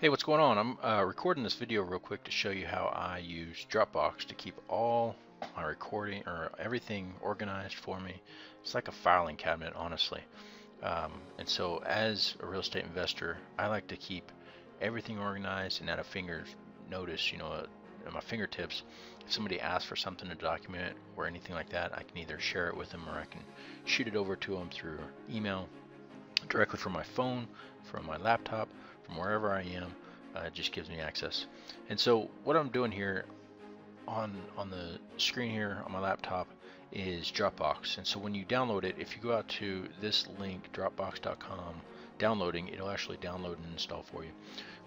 Hey, what's going on? I'm recording this video real quick to show you how I use Dropbox to keep all my recording or everything organized for me. It's like a filing cabinet, honestly. And so as a real estate investor, I like to keep everything organized and at a finger's notice, at my fingertips. If somebody asks for something to document or anything like that, I can either share it with them or I can shoot it over to them through email, directly from my phone, from my laptop, from wherever I am. It just gives me access. And so what I'm doing here on the screen here on my laptop is Dropbox. And so when you download it, if you go out to this link, dropbox.com, downloading, it'll actually download and install for you.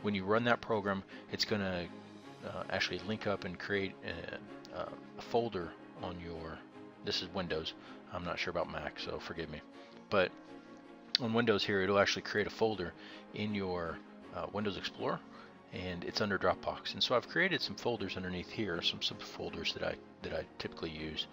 When you run that program, it's going to actually link up and create a folder on your, this is Windows. I'm not sure about Mac, so forgive me. But on Windows here, it'll actually create a folder in your Windows Explorer, and it's under Dropbox. And so I've created some folders underneath here, some subfolders that I typically use.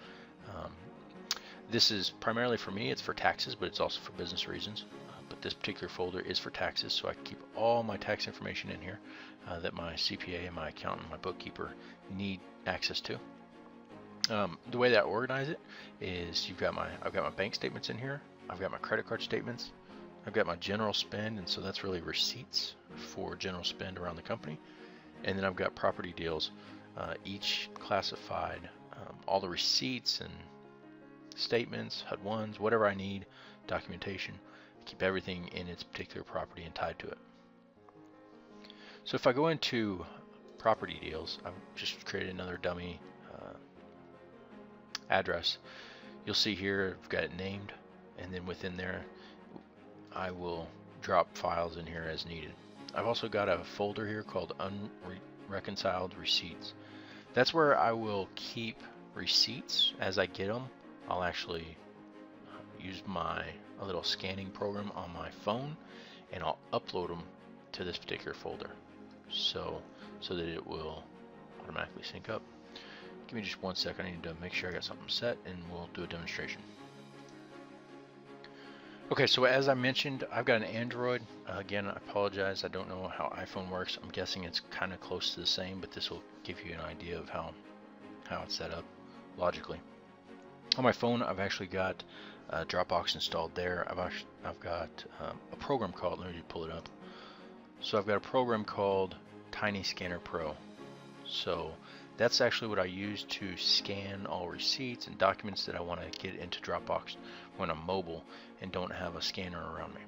This is primarily for me, it's for taxes, but it's also for business reasons. But this particular folder is for taxes, so I keep all my tax information in here that my CPA and my accountant and my bookkeeper need access to. The way that I organize it is I've got my bank statements in here, I've got my credit card statements, I've got my general spend, and so that's really receipts for general spend around the company. And then I've got property deals, each classified, all the receipts and statements, HUD-1s, whatever I need, documentation. I keep everything in its particular property and tied to it. So if I go into property deals, I've just created another dummy address. You'll see here I've got it named, and then within there I will drop files in here as needed. I've also got a folder here called Unreconciled Receipts. That's where I will keep receipts as I get them. I'll actually use a little scanning program on my phone, and I'll upload them to this particular folder so that it will automatically sync up. Give me just 1 second. I need to make sure I got something set, and we'll do a demonstration. Okay, so as I mentioned, I've got an Android. Again, I apologize, I don't know how iPhone works. I'm guessing it's kind of close to the same, but this will give you an idea of how it's set up logically. On my phone, I've actually got Dropbox installed there. I've got a program called, let me pull it up. So I've got a program called TinyScannerPro. So that's actually what I use to scan all receipts and documents that I want to get into Dropbox when I'm mobile and don't have a scanner around me.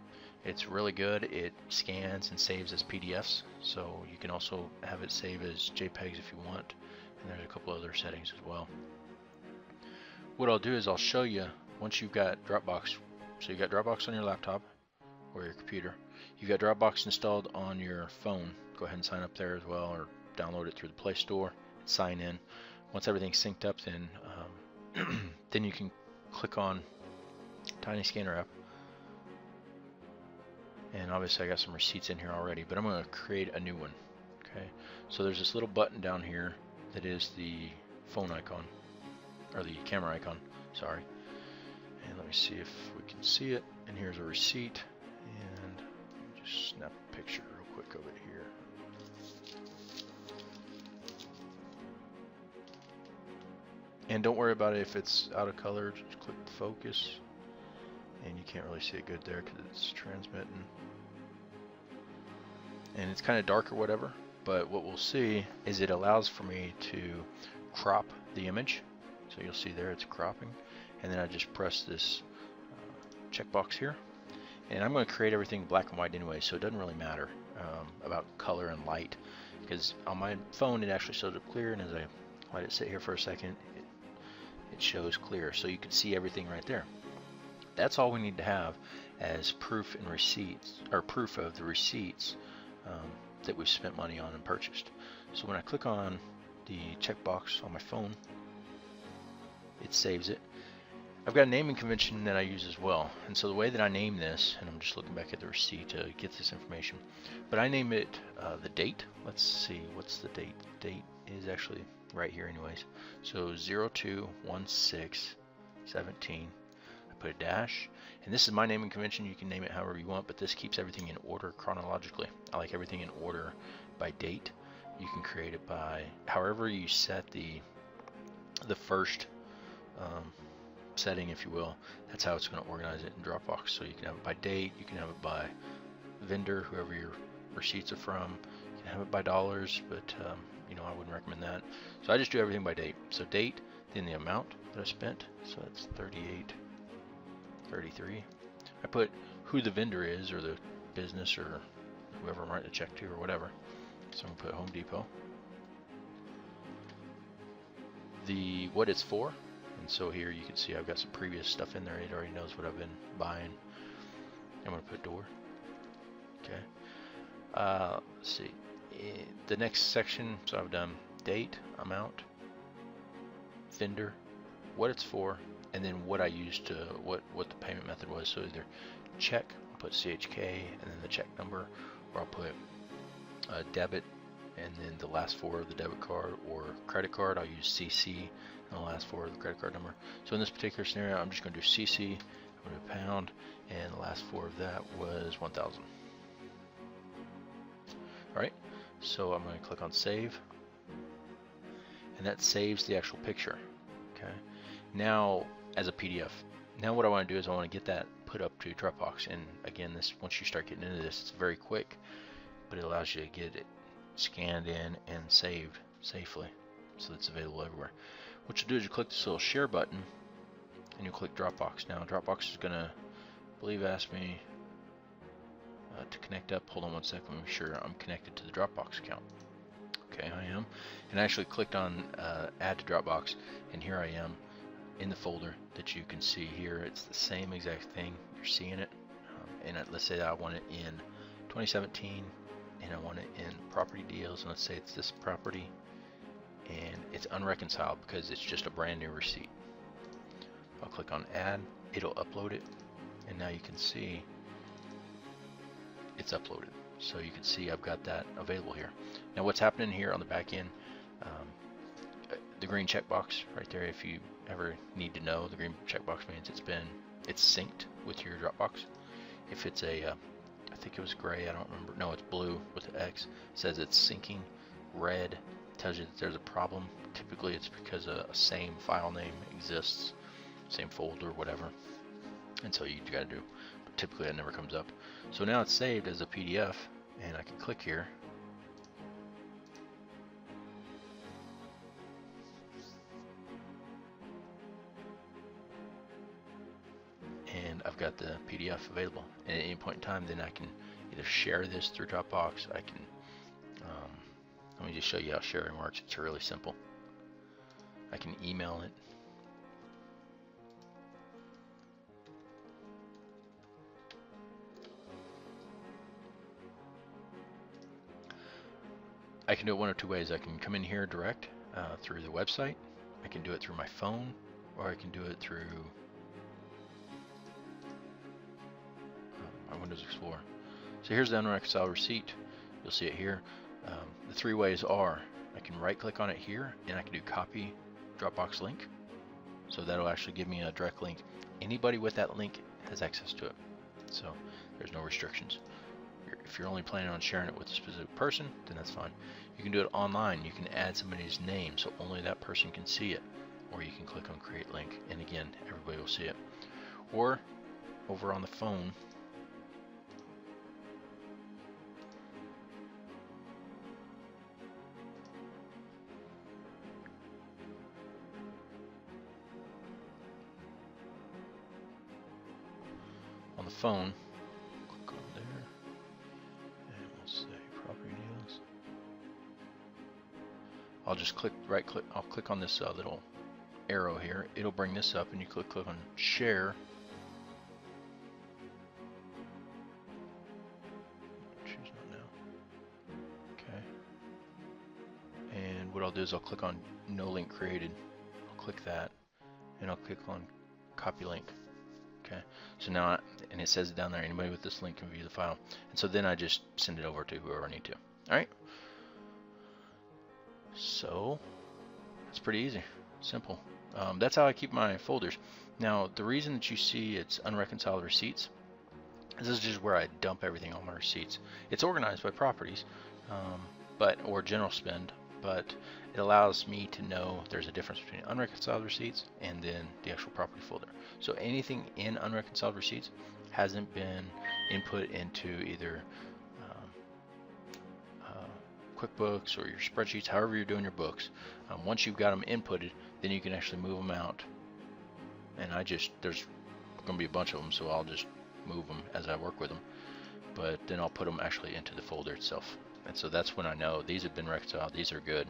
It's really good. It scans and saves as PDFs, so you can also have it save as JPEGs if you want, and there's a couple other settings as well. What I'll do is I'll show you once you've got Dropbox. So you've got Dropbox on your laptop or your computer. You've got Dropbox installed on your phone. Go ahead and sign up there as well, or download it through the Play Store. Sign in. Once everything's synced up, then then you can click on TinyScanner app. And obviously I got some receipts in here already, but I'm going to create a new one. Okay, so there's this little button down here that is the phone icon, or the camera icon, sorry. And let me see if we can see it. And here's a receipt, and let me just snap a picture real quick of it here. And don't worry about it if it's out of color, just click focus, and you can't really see it good there because it's transmitting. And it's kind of dark or whatever, but what we'll see is it allows for me to crop the image. So you'll see there it's cropping, and then I just press this checkbox here, and I'm going to create everything black and white anyway, so it doesn't really matter about color and light, because on my phone it actually shows up clear, and as I let it sit here for a second, it shows clear, so you can see everything right there. That's all we need to have as proof and receipts, or proof of the receipts that we've spent money on and purchased. So when I click on the checkbox on my phone, it saves it. I've got a naming convention that I use as well, and so the way that I name this, and I'm just looking back at the receipt to get this information, but I name it the date. Let's see, what's the date? The date is actually right here anyways. So 02/16/17. I put a dash, and this is my naming convention. You can name it however you want, but this keeps everything in order chronologically. I like everything in order by date. You can create it by however you set the first setting, if you will. That's how it's going to organize it in Dropbox. So you can have it by date, you can have it by vendor, whoever your receipts are from. You can have it by dollars, but you know, I wouldn't recommend that. So I just do everything by date. So date, then the amount that I spent. So that's 38.33. I put who the vendor is, or the business, or whoever I'm writing the check to, or whatever. So I'm gonna put Home Depot. The what it's for, and so here you can see I've got some previous stuff in there. It already knows what I've been buying. I'm gonna put door. Okay. Let's see. The next section, so I've done date, amount, vendor, what it's for, and then what I used to, what the payment method was. So either check, I'll put CHK and then the check number, or I'll put debit and then the last four of the debit card, or credit card, I'll use CC and the last four of the credit card number. So in this particular scenario, I'm just going to do CC, I'm going to do pound, and the last four of that was 1,000. Alright, so I'm going to click on save, and that saves the actual picture. Okay, now as a PDF. Now what I want to do is I want to get that put up to Dropbox, and again, this, once you start getting into this, it's very quick, but it allows you to get it scanned in and saved safely, so it's available everywhere. What you do is you click this little share button, and you click Dropbox. Now Dropbox is going to, I believe, ask me to connect up. Hold on one second, let me make sure I'm connected to the Dropbox account. Okay, I am, and I actually clicked on add to Dropbox, and here I am in the folder that you can see here. It's the same exact thing, you're seeing it, and let's say that I want it in 2017, and I want it in property deals, and let's say it's this property, and it's unreconciled because it's just a brand new receipt. I'll click on add, it'll upload it, and now you can see it's uploaded. So you can see I've got that available here. Now what's happening here on the back end, the green checkbox right there, if you ever need to know, the green checkbox means it's synced with your Dropbox. If it's a I think it was gray, I don't remember, no, it's blue with an X, it says it's syncing. Red tells you that there's a problem. Typically it's because a same file name exists, same folder, whatever, and so you got to do, but typically it never comes up. So now it's saved as a PDF, and I can click here, and I've got the PDF available. And at any point in time, then I can either share this through Dropbox. I can let me just show you how sharing works. It's really simple. I can email it, I can do it one of two ways. I can come in here direct through the website. I can do it through my phone, or I can do it through my Windows Explorer. So here's the unreconciled receipt. You'll see it here. The three ways are, I can right click on it here, and I can do copy Dropbox link. So that'll actually give me a direct link. Anybody with that link has access to it. So there's no restrictions. If you're only planning on sharing it with a specific person, then that's fine. You can do it online. You can add somebody's name so only that person can see it. Or you can click on create link, and again, everybody will see it. Or over on the phone, click on there, and we'll say property deals. I'll just right click, I'll click on this little arrow here. It'll bring this up, and you click on share. Choose not now. Okay. And what I'll do is I'll click on no link created. I'll click that, and I'll click on copy link. Okay, so now, and it says it down there, anybody with this link can view the file. And so then I just send it over to whoever I need to. All right. So it's pretty easy, simple. That's how I keep my folders. Now, the reason that you see it's unreconciled receipts, this is just where I dump everything on my receipts. It's organized by properties, or general spend, but it allows me to know there's a difference between unreconciled receipts and then the actual property folder. So anything in unreconciled receipts hasn't been input into either QuickBooks or your spreadsheets, however you're doing your books. Once you've got them inputted, then you can actually move them out. And there's going to be a bunch of them, so I'll just move them as I work with them. But then I'll put them actually into the folder itself. And so that's when I know these have been reconciled, these are good,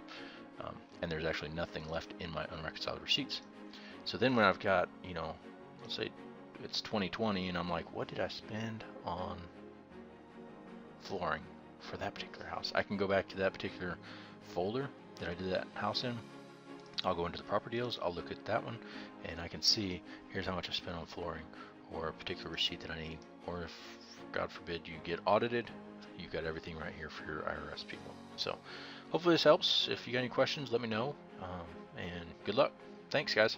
and there's actually nothing left in my unreconciled receipts. So then when I've got, let's say it's 2020 and I'm like, what did I spend on flooring for that particular house? I can go back to that particular folder that I did that house in. I'll go into the property deals, I'll look at that one, and I can see here's how much I spent on flooring, or a particular receipt that I need, or if God forbid you get audited, you've got everything right here for your IRS people. So hopefully this helps. If you got any questions, let me know, and good luck. Thanks, guys.